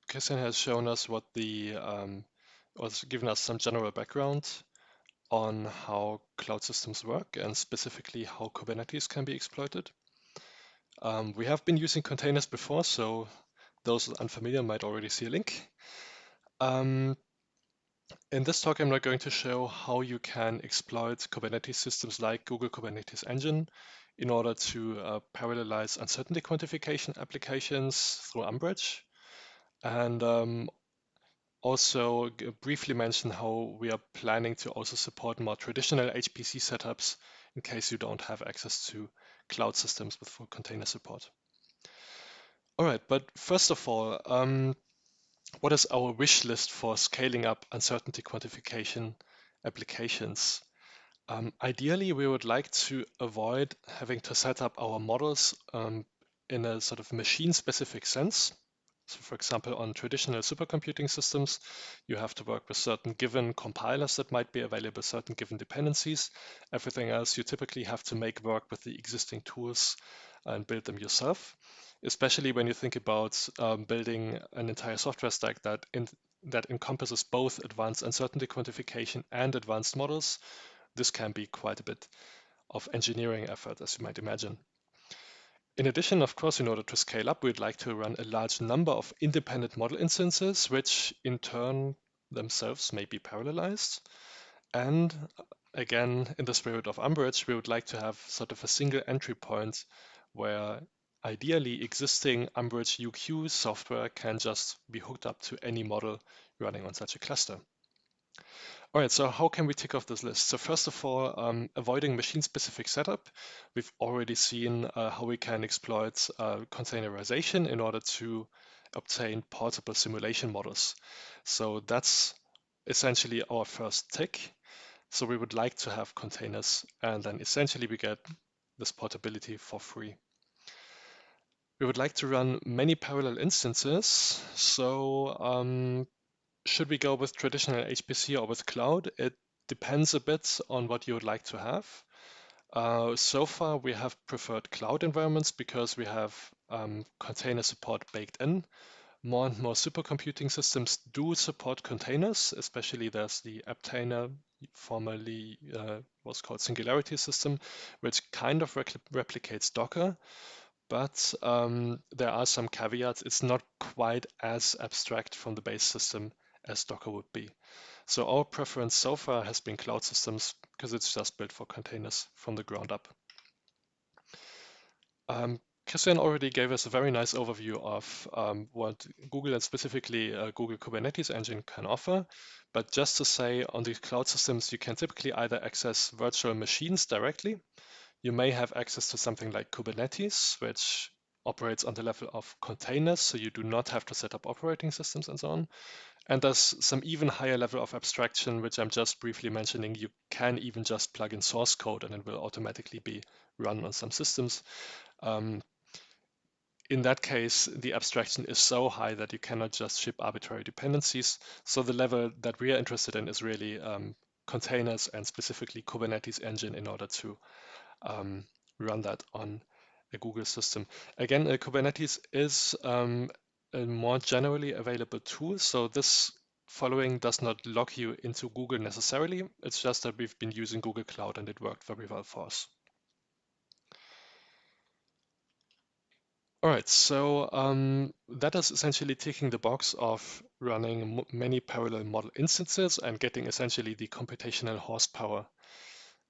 Christian has shown us was given us some general background on how cloud systems work and specifically how Kubernetes can be exploited. We have been using containers before, so those unfamiliar might already see a link. In this talk, I'm not going to show how you can exploit Kubernetes systems like Google Kubernetes Engine in order to parallelize uncertainty quantification applications through Umbrage, and also briefly mention how we are planning to also support more traditional HPC setups in case you don't have access to cloud systems with full container support. All right, but first of all, what is our wish list for scaling up uncertainty quantification applications? Ideally, we would like to avoid having to set up our models in a sort of machine-specific sense. So for example, on traditional supercomputing systems, you have to work with certain given compilers that might be available, certain given dependencies. Everything else you typically have to make work with the existing tools and build them yourself, especially when you think about building an entire software stack that encompasses both advanced uncertainty quantification and advanced models. This can be quite a bit of engineering effort, as you might imagine. In addition, of course, in order to scale up, we'd like to run a large number of independent model instances, which in turn themselves may be parallelized. And again, in the spirit of Umbrage, we would like to have sort of a single entry point where ideally existing Umbrage UQ software can just be hooked up to any model running on such a cluster. All right, so how can we tick off this list? So first of all, avoiding machine-specific setup. We've already seen how we can exploit containerization in order to obtain portable simulation models. So that's essentially our first tick. So we would like to have containers, and then essentially we get this portability for free. We would like to run many parallel instances. So should we go with traditional HPC or with cloud? It depends a bit on what you would like to have. So far, we have preferred cloud environments because we have container support baked in. More and more supercomputing systems do support containers, especially there's the Aptainer, formerly was called Singularity system, which kind of replicates Docker. But there are some caveats. It's not quite as abstract from the base system as Docker would be. So our preference so far has been cloud systems because it's just built for containers from the ground up. Christian already gave us a very nice overview of what Google and specifically Google Kubernetes Engine can offer. But just to say, on these cloud systems, you can typically either access virtual machines directly. You may have access to something like Kubernetes, which operates on the level of containers, so you do not have to set up operating systems and so on. And there's some even higher level of abstraction, which I'm just briefly mentioning. You can even just plug in source code and it will automatically be run on some systems. In that case, the abstraction is so high that you cannot just ship arbitrary dependencies. So the level that we are interested in is really containers and specifically Kubernetes engine in order to run that on a Google system. Again, Kubernetes is a more generally available tool. So this following does not lock you into Google necessarily. It's just that we've been using Google Cloud and it worked very well for us. All right, so that is essentially ticking the box of running many parallel model instances and getting essentially the computational horsepower.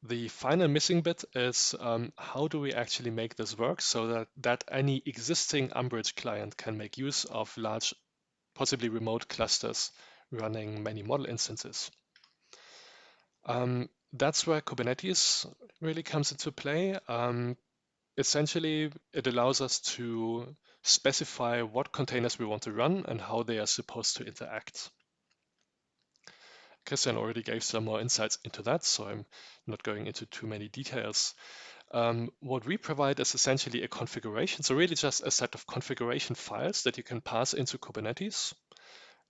The final missing bit is how do we actually make this work so that any existing Umbrage client can make use of large, possibly remote clusters running many model instances. That's where Kubernetes really comes into play. Essentially, it allows us to specify what containers we want to run and how they are supposed to interact. Christian already gave some more insights into that, so I'm not going into too many details. What we provide is essentially a configuration, so really just a set of configuration files that you can pass into Kubernetes,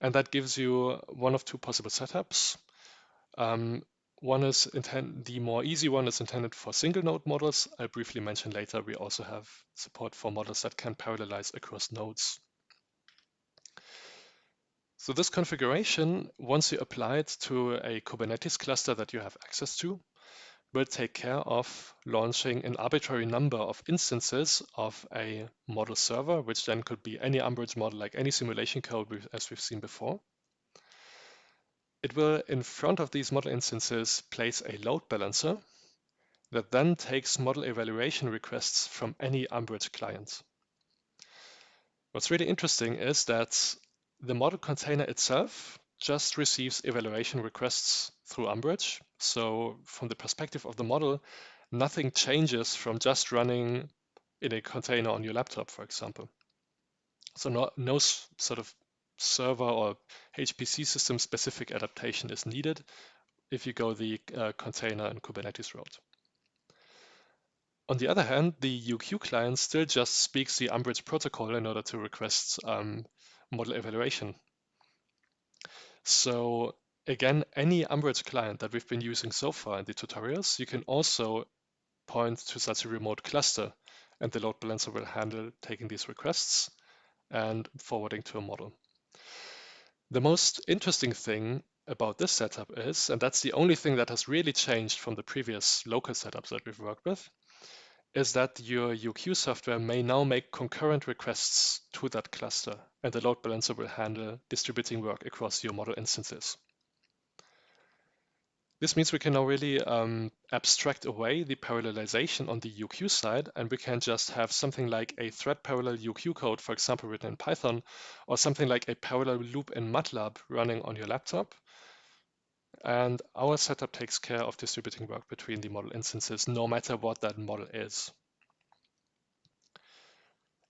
and that gives you one of two possible setups. One is the more easy one is intended for single node models. I'll briefly mention later we also have support for models that can parallelize across nodes. So this configuration, once you apply it to a Kubernetes cluster that you have access to, will take care of launching an arbitrary number of instances of a model server, which then could be any Umbrage model, like any simulation code as we've seen before. It will, in front of these model instances, place a load balancer that then takes model evaluation requests from any Umbrage client. What's really interesting is that the model container itself just receives evaluation requests through Umbrage. So from the perspective of the model, nothing changes from just running in a container on your laptop, for example. So no sort of server or HPC system specific adaptation is needed if you go the container and Kubernetes route. On the other hand, the UQ client still just speaks the Umbrage protocol in order to request model evaluation. So again, any Umbrage client that we've been using so far in the tutorials, you can also point to such a remote cluster, and the load balancer will handle taking these requests and forwarding to a model. The most interesting thing about this setup is, and that's the only thing that has really changed from the previous local setups that we've worked with, is that your UQ software may now make concurrent requests to that cluster, and the load balancer will handle distributing work across your model instances. This means we can now really abstract away the parallelization on the UQ side, and we can just have something like a thread parallel UQ code, for example, written in Python, or something like a parallel loop in MATLAB running on your laptop. And our setup takes care of distributing work between the model instances, no matter what that model is.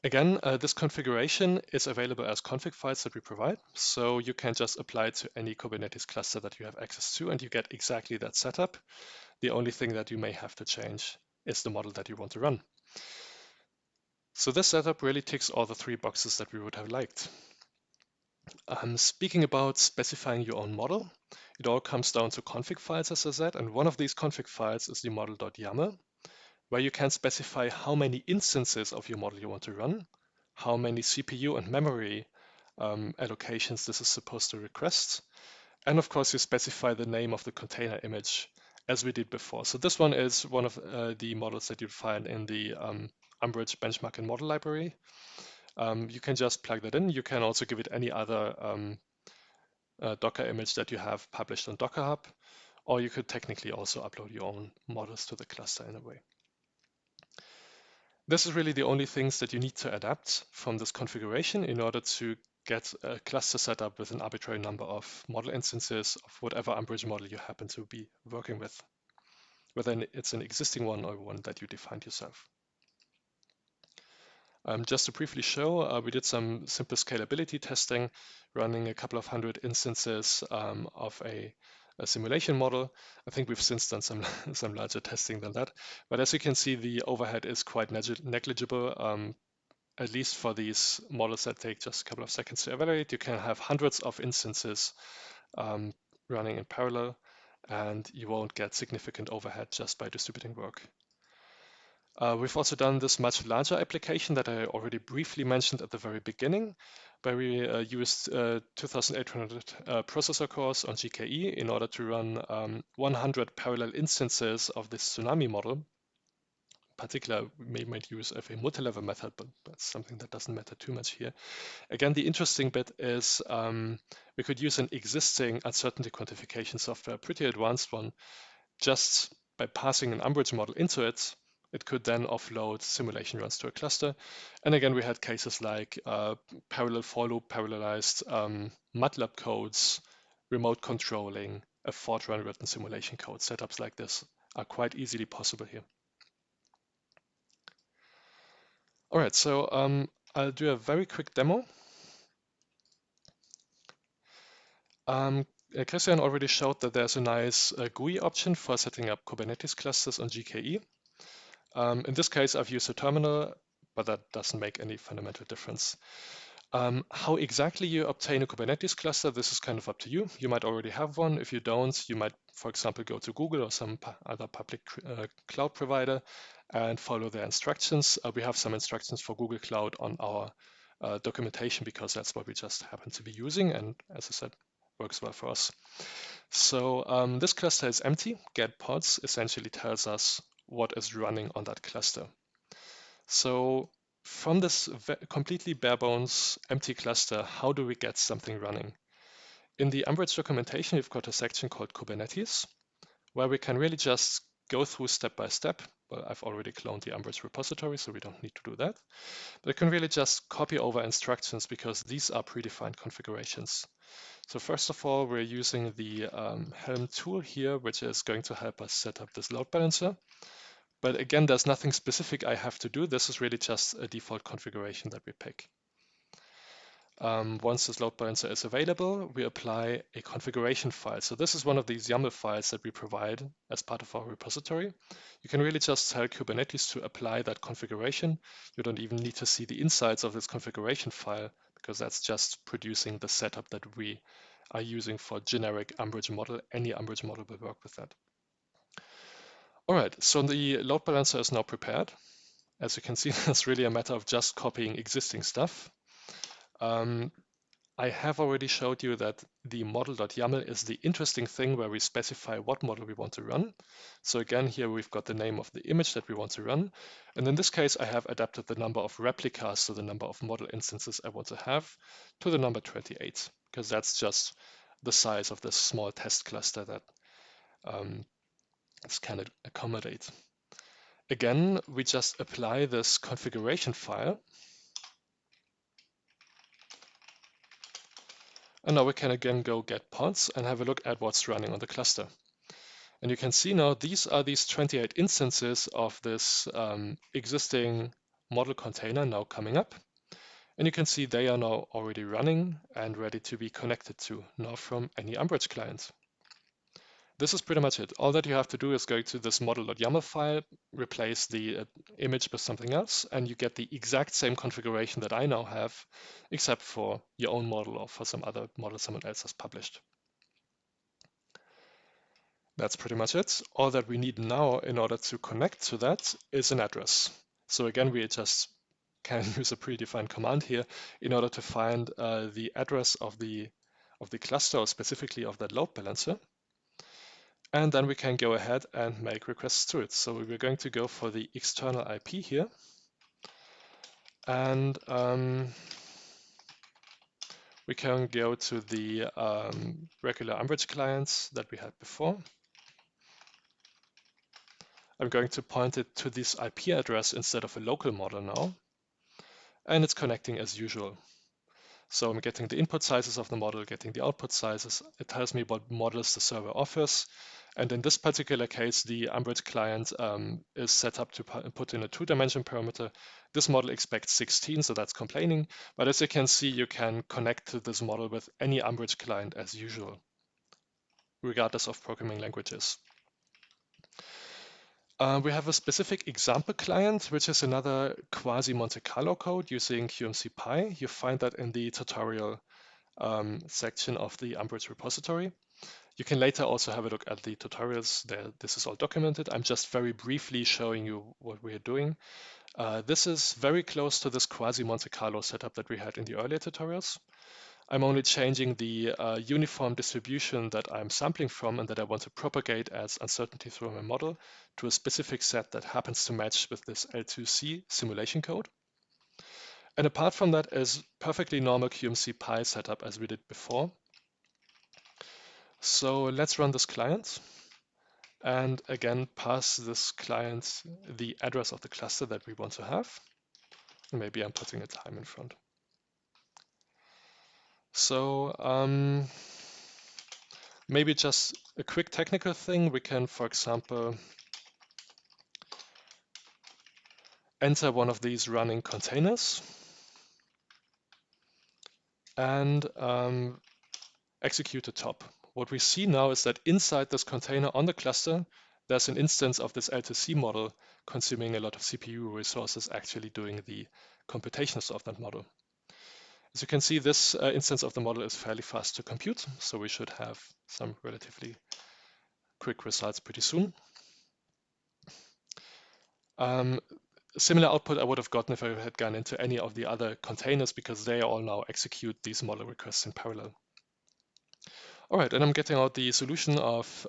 Again, this configuration is available as config files that we provide, so you can just apply it to any Kubernetes cluster that you have access to, and you get exactly that setup. The only thing that you may have to change is the model that you want to run. So this setup really ticks all the three boxes that we would have liked. Speaking about specifying your own model, it all comes down to config files, as I said, and one of these config files is the model.yaml, where you can specify how many instances of your model you want to run, how many CPU and memory allocations this is supposed to request, and of course you specify the name of the container image as we did before. So this one is one of the models that you find in the Umbrage benchmark and model library. You can just plug that in. You can also give it any other Docker image that you have published on Docker Hub, or you could technically also upload your own models to the cluster in a way. This is really the only things that you need to adapt from this configuration in order to get a cluster set up with an arbitrary number of model instances of whatever Umbrage model you happen to be working with, whether it's an existing one or one that you defined yourself. Just to briefly show, we did some simple scalability testing, running a couple of hundred instances of a simulation model. I think we've since done some, some larger testing than that. But as you can see, the overhead is quite negligible, at least for these models that take just a couple of seconds to evaluate. You can have hundreds of instances running in parallel, and you won't get significant overhead just by distributing work. We've also done this much larger application that I already briefly mentioned at the very beginning, where we used 2800 processor cores on GKE in order to run 100 parallel instances of this tsunami model. In particular, we might use a multi-level method, but that's something that doesn't matter too much here. Again, the interesting bit is we could use an existing uncertainty quantification software, a pretty advanced one, just by passing an Umbrage model into it. It could then offload simulation runs to a cluster. And again, we had cases like parallel for loop, parallelized MATLAB codes, remote controlling, a Fortran written simulation code. Setups like this are quite easily possible here. All right, so I'll do a very quick demo. Christian already showed that there's a nice GUI option for setting up Kubernetes clusters on GKE. In this case, I've used a terminal, but that doesn't make any fundamental difference. How exactly you obtain a Kubernetes cluster, this is kind of up to you. You might already have one. If you don't, you might, for example, go to Google or some other public cloud provider and follow their instructions. We have some instructions for Google Cloud on our documentation because that's what we just happen to be using, and as I said, works well for us. So this cluster is empty. Get pods essentially tells us what is running on that cluster. So from this completely bare bones empty cluster, how do we get something running? In the Umbrage documentation, we've got a section called Kubernetes, where we can really just go through step by step. Well, I've already cloned the Umbrage repository, so we don't need to do that. But I can really just copy over instructions because these are predefined configurations. So first of all, we're using the Helm tool here, which is going to help us set up this load balancer. But again, there's nothing specific I have to do. This is really just a default configuration that we pick. Once this load balancer is available, we apply a configuration file. So this is one of these YAML files that we provide as part of our repository. You can really just tell Kubernetes to apply that configuration. You don't even need to see the insides of this configuration file because that's just producing the setup that we are using for generic Umbrage model. Any Umbrage model will work with that. All right, so the load balancer is now prepared. As you can see, it's really a matter of just copying existing stuff. I have already showed you that the model.yaml is the interesting thing where we specify what model we want to run. So again, here we've got the name of the image that we want to run. And in this case, I have adapted the number of replicas, so the number of model instances I want to have, to the number 28, because that's just the size of this small test cluster that this can accommodate. Again, we just apply this configuration file. And now we can again go get pods and have a look at what's running on the cluster. And you can see now these are these 28 instances of this existing model container now coming up. And you can see they are now already running and ready to be connected to now from any Umbrage client. This is pretty much it. All that you have to do is go to this model.yaml file, replace the image with something else, and you get the exact same configuration that I now have, except for your own model or for some other model someone else has published. That's pretty much it. All that we need now in order to connect to that is an address. So again, we just can use a predefined command here in order to find the address of the cluster, or specifically of that load balancer. And then we can go ahead and make requests to it. So we're going to go for the external IP here. And we can go to the regular Umbrage clients that we had before. I'm going to point it to this IP address instead of a local model now. And it's connecting as usual. So I'm getting the input sizes of the model, getting the output sizes. It tells me what models the server offers. And in this particular case, the Umbrage client is set up to put in a 2-dimension parameter. This model expects 16, so that's complaining. But as you can see, you can connect to this model with any Umbrage client as usual, regardless of programming languages. We have a specific example client, which is another quasi Monte Carlo code using QMC Pi. You find that in the tutorial section of the Umbrage repository. You can later also have a look at the tutorials. This is all documented. I'm just very briefly showing you what we're doing. This is very close to this quasi Monte Carlo setup that we had in the earlier tutorials. I'm only changing the uniform distribution that I'm sampling from and that I want to propagate as uncertainty through my model to a specific set that happens to match with this L2C simulation code. And apart from that is perfectly normal QMC Pi setup as we did before. So let's run this client and again pass this client the address of the cluster that we want to have. Maybe I'm putting a time in front. So maybe just a quick technical thing. We can, for example, enter one of these running containers and execute the top. What we see now is that inside this container on the cluster, there's an instance of this L2C model consuming a lot of CPU resources actually doing the computations of that model. As you can see, this instance of the model is fairly fast to compute, so we should have some relatively quick results pretty soon. similar output I would have gotten if I had gone into any of the other containers, because they all now execute these model requests in parallel. All right, and I'm getting out the solution of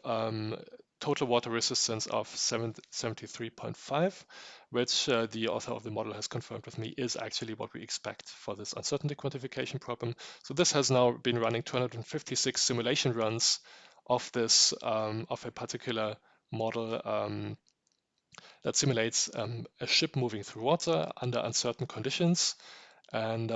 total water resistance of 73.5, which the author of the model has confirmed with me is actually what we expect for this uncertainty quantification problem. So this has now been running 256 simulation runs of this of a particular model that simulates a ship moving through water under uncertain conditions. And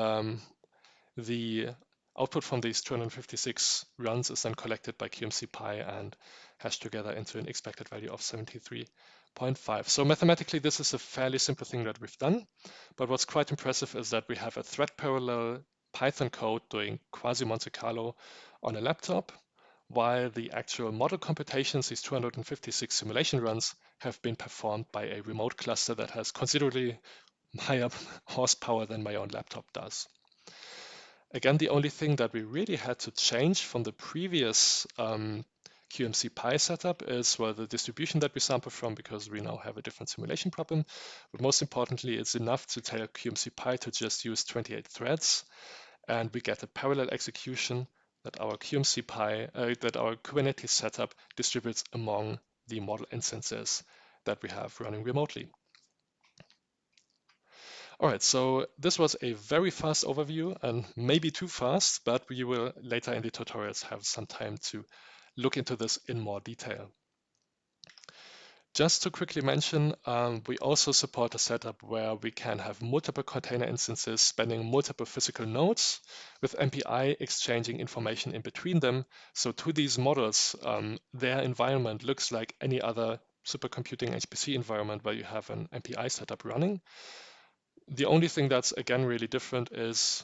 the output from these 256 runs is then collected by QMCPy and hashed together into an expected value of 73.5. So mathematically, this is a fairly simple thing that we've done. But what's quite impressive is that we have a thread parallel Python code doing quasi-Monte Carlo on a laptop, while the actual model computations, these 256 simulation runs, have been performed by a remote cluster that has considerably higher horsepower than my own laptop does. Again, the only thing that we really had to change from the previous QMCPy setup is, well, the distribution that we sample from, because we now have a different simulation problem. But most importantly, it's enough to tell QMCPy to just use 28 threads, and we get a parallel execution that our that our Kubernetes setup distributes among the model instances that we have running remotely. All right, so this was a very fast overview, and maybe too fast, but we will later in the tutorials have some time to look into this in more detail. Just to quickly mention, we also support a setup where we can have multiple container instances spanning multiple physical nodes, with MPI exchanging information in between them. So to these models, their environment looks like any other supercomputing HPC environment where you have an MPI setup running. The only thing that's, again, really different is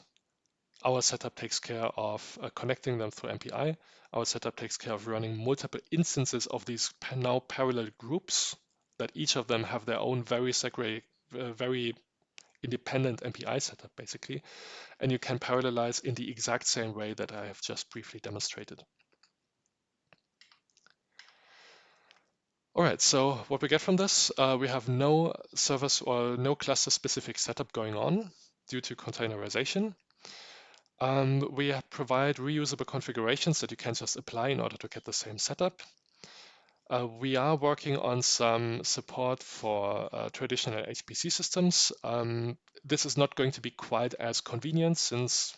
our setup takes care of connecting them through MPI. Our setup takes care of running multiple instances of these now parallel groups that each of them have their own very independent MPI setup, basically. And you can parallelize in the exact same way that I have just briefly demonstrated. All right, so what we get from this, we have no service or no cluster-specific setup going on due to containerization. We provide reusable configurations that you can just apply in order to get the same setup. We are working on some support for traditional HPC systems. This is not going to be quite as convenient, since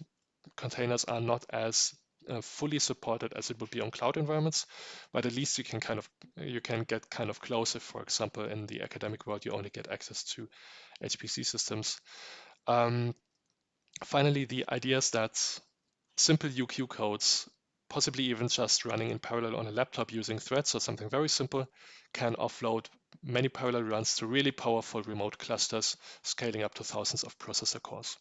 containers are not as fully supported as it would be on cloud environments, but at least you can get kind of close if, for example, in the academic world, you only get access to HPC systems. Finally, the idea is that simple UQ codes, possibly even just running in parallel on a laptop using threads or something very simple, can offload many parallel runs to really powerful remote clusters, scaling up to thousands of processor cores.